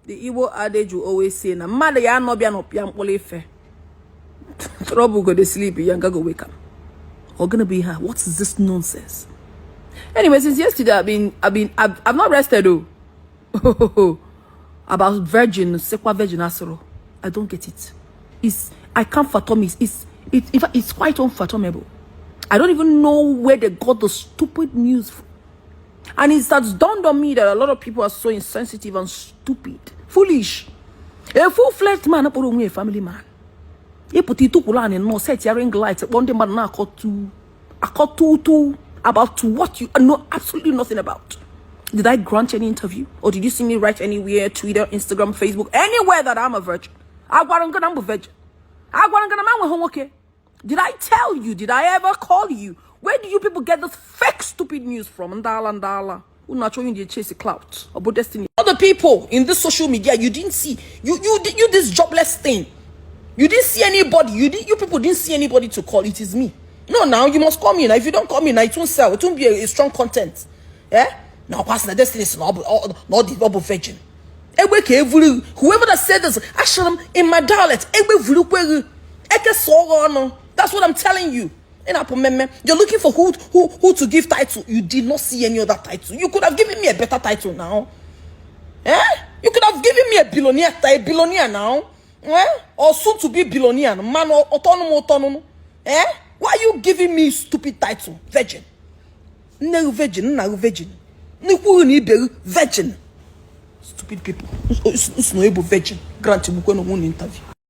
The Igbo adage will always say, "Na mother ya no be an opium polife. Trouble go to sleep, younger go wake up. Or gonna be her. What is this nonsense?" Anyway, since yesterday I've not rested though. About virgin, sequa virgin asoro. I don't get it. I can't fathom it. In fact, it's quite unfathomable. I don't even know where they got the stupid news from. And it has dawned on me that a lot of people are so insensitive and stupid, foolish. A full-fledged man, a family man. He put it to no set your ring lights. One day, man, I caught two about what you know absolutely nothing about. Did I grant any interview, or did you see me write anywhere, Twitter, Instagram, Facebook, anywhere that I'm a virgin? I'm a virgin. Okay. Did I tell you? Did I ever call you? Where do you people get this fake stupid news from? Ndala. Who not showing you chase a clout about destiny? Other people in this social media, you didn't see you this jobless thing. You didn't see anybody. You people didn't see anybody to call. It is me. No, now you must call me. Now if you don't call me, now it won't sell. It won't be a strong content. Yeah. Now pastor, destiny is not the double virgin. Whoever that said this, Ashram in my dialect, that's what I'm telling you. You're looking for who to give title. You did not see any other title. You could have given me a better title now. Eh? You could have given me a billionaire now. Eh? Or soon to be billionaire. Man or autonomous. Eh? Why are you giving me stupid title? Virgin. No virgin. Virgin. Stupid people. It's no able virgin. Grant you one interview.